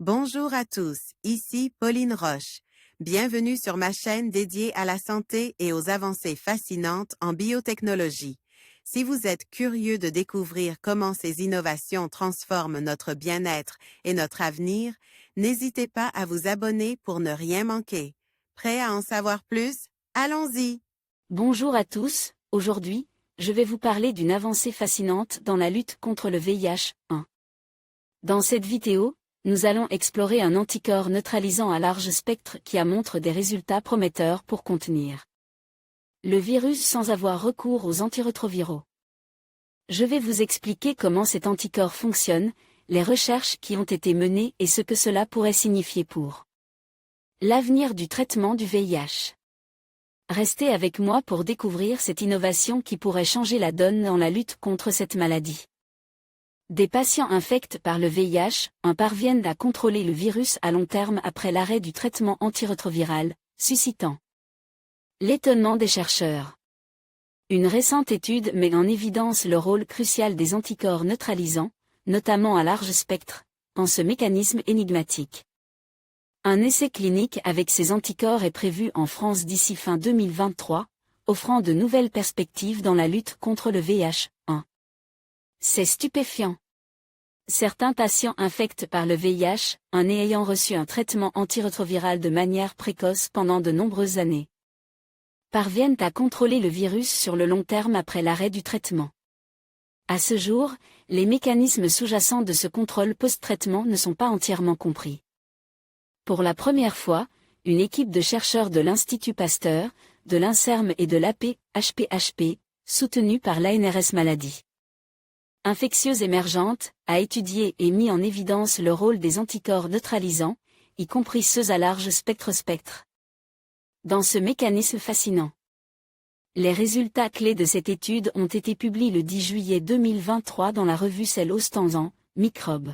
Bonjour à tous, ici Pauline Roche. Bienvenue sur ma chaîne dédiée à la santé et aux avancées fascinantes en biotechnologie. Si vous êtes curieux de découvrir comment ces innovations transforment notre bien-être et notre avenir, n'hésitez pas à vous abonner pour ne rien manquer. Prêt à en savoir plus? Allons-y! Bonjour à tous, aujourd'hui, je vais vous parler d'une avancée fascinante dans la lutte contre le VIH-1. Dans cette vidéo, nous allons explorer un anticorps neutralisant à large spectre qui montre des résultats prometteurs pour contenir le virus sans avoir recours aux antirétroviraux. Je vais vous expliquer comment cet anticorps fonctionne, les recherches qui ont été menées et ce que cela pourrait signifier pour l'avenir du traitement du VIH. Restez avec moi pour découvrir cette innovation qui pourrait changer la donne dans la lutte contre cette maladie. Des patients infectés par le VIH-1 parviennent à contrôler le virus à long terme après l'arrêt du traitement antirétroviral, suscitant l'étonnement des chercheurs. Une récente étude met en évidence le rôle crucial des anticorps neutralisants, notamment à large spectre, en ce mécanisme énigmatique. Un essai clinique avec ces anticorps est prévu en France d'ici fin 2023, offrant de nouvelles perspectives dans la lutte contre le VIH-1. C'est stupéfiant. Certains patients infectés par le VIH-1 ayant reçu un traitement antirétroviral de manière précoce pendant de nombreuses années parviennent à contrôler le virus sur le long terme après l'arrêt du traitement. À ce jour, les mécanismes sous-jacents de ce contrôle post-traitement ne sont pas entièrement compris. Pour la première fois, une équipe de chercheurs de l'Institut Pasteur, de l'INSERM et de l'AP-HPHP, soutenue par l'ANRS Maladie infectieuse émergente, a étudié et mis en évidence le rôle des anticorps neutralisants, y compris ceux à large spectre. Dans ce mécanisme fascinant. Les résultats clés de cette étude ont été publiés le 10 juillet 2023 dans la revue Cell Ostensan, Microbe.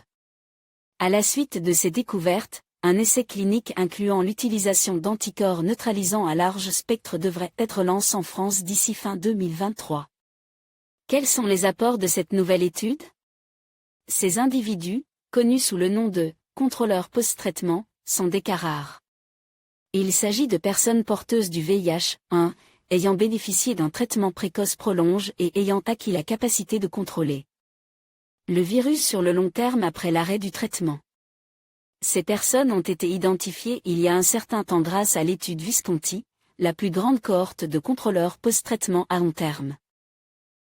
À la suite de ces découvertes, un essai clinique incluant l'utilisation d'anticorps neutralisants à large spectre devrait être lancé en France d'ici fin 2023. Quels sont les apports de cette nouvelle étude? Ces individus, connus sous le nom de contrôleurs post-traitement, sont des cas rares. Il s'agit de personnes porteuses du VIH-1, ayant bénéficié d'un traitement précoce prolongé et ayant acquis la capacité de contrôler le virus sur le long terme après l'arrêt du traitement. Ces personnes ont été identifiées il y a un certain temps grâce à l'étude Visconti, la plus grande cohorte de contrôleurs post-traitement à long terme.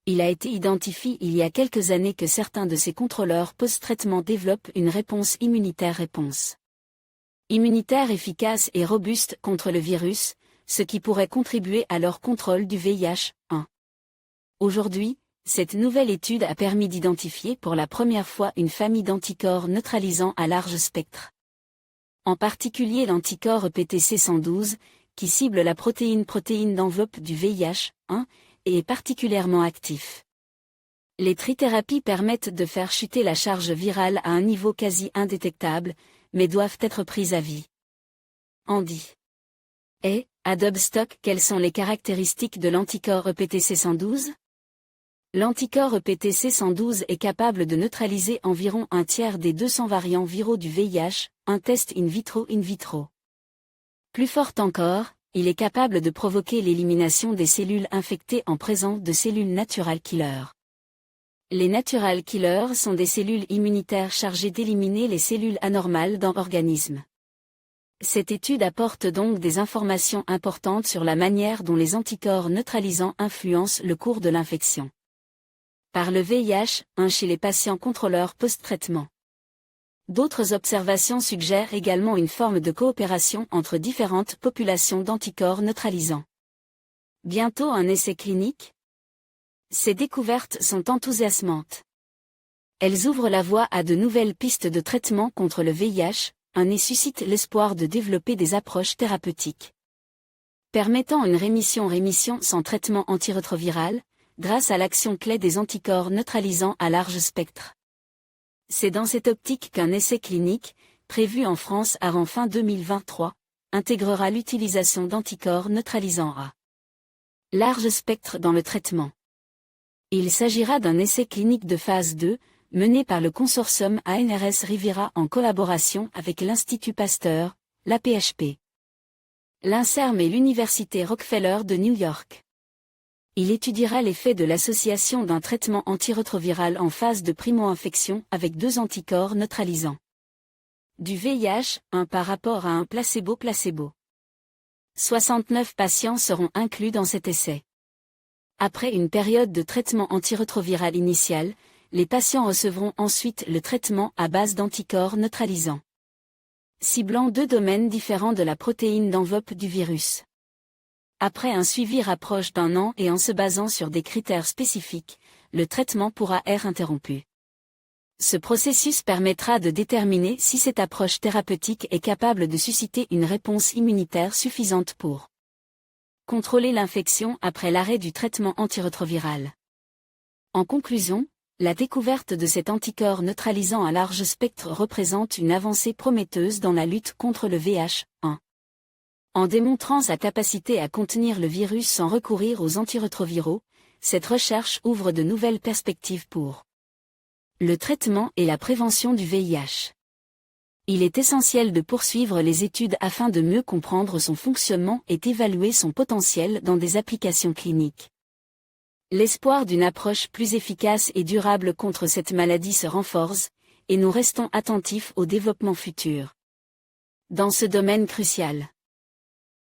Il a été identifié il y a quelques années que certains de ces contrôleurs post-traitement développent une réponse immunitaire efficace et robuste contre le virus, ce qui pourrait contribuer à leur contrôle du VIH-1. Aujourd'hui, cette nouvelle étude a permis d'identifier pour la première fois une famille d'anticorps neutralisants à large spectre. En particulier l'anticorps EPTC112, qui cible la protéine d'enveloppe du VIH-1, et est particulièrement actif. Les trithérapies permettent de faire chuter la charge virale à un niveau quasi indétectable, mais doivent être prises à vie. Andy. Et, Adobe Stock, quelles sont les caractéristiques de l'anticorps EPTC112? L'anticorps EPTC112 est capable de neutraliser environ un tiers des 200 variants viraux du VIH, un test in vitro. Plus fort encore, il est capable de provoquer l'élimination des cellules infectées en présence de cellules natural killers. Les natural killers sont des cellules immunitaires chargées d'éliminer les cellules anormales dans l'organisme. Cette étude apporte donc des informations importantes sur la manière dont les anticorps neutralisants influencent le cours de l'infection par le VIH-1 chez les patients contrôleurs post-traitement. D'autres observations suggèrent également une forme de coopération entre différentes populations d'anticorps neutralisants. Bientôt un essai clinique? Ces découvertes sont enthousiasmantes. Elles ouvrent la voie à de nouvelles pistes de traitement contre le VIH-1 et suscitent l'espoir de développer des approches thérapeutiques permettant une rémission sans traitement antirétroviral, grâce à l'action clé des anticorps neutralisants à large spectre. C'est dans cette optique qu'un essai clinique, prévu en France avant fin 2023, intégrera l'utilisation d'anticorps neutralisants à large spectre dans le traitement. Il s'agira d'un essai clinique de phase 2, menée par le consortium ANRS Riviera en collaboration avec l'Institut Pasteur, l'APHP, l'INSERM et l'Université Rockefeller de New York. Il étudiera l'effet de l'association d'un traitement antirétroviral en phase de primo-infection avec 2 anticorps neutralisants du VIH, un par rapport à un placebo-placebo. 69 patients seront inclus dans cet essai. Après une période de traitement antirétroviral initial, les patients recevront ensuite le traitement à base d'anticorps neutralisants, ciblant 2 domaines différents de la protéine d'enveloppe du virus. Après un suivi rapproche d'1 an et en se basant sur des critères spécifiques, le traitement pourra être interrompu. Ce processus permettra de déterminer si cette approche thérapeutique est capable de susciter une réponse immunitaire suffisante pour contrôler l'infection après l'arrêt du traitement antirétroviral. En conclusion, la découverte de cet anticorps neutralisant à large spectre représente une avancée prometteuse dans la lutte contre le VIH-1. En démontrant sa capacité à contenir le virus sans recourir aux antirétroviraux, cette recherche ouvre de nouvelles perspectives pour le traitement et la prévention du VIH. Il est essentiel de poursuivre les études afin de mieux comprendre son fonctionnement et d'évaluer son potentiel dans des applications cliniques. L'espoir d'une approche plus efficace et durable contre cette maladie se renforce, et nous restons attentifs aux développements futurs dans ce domaine crucial.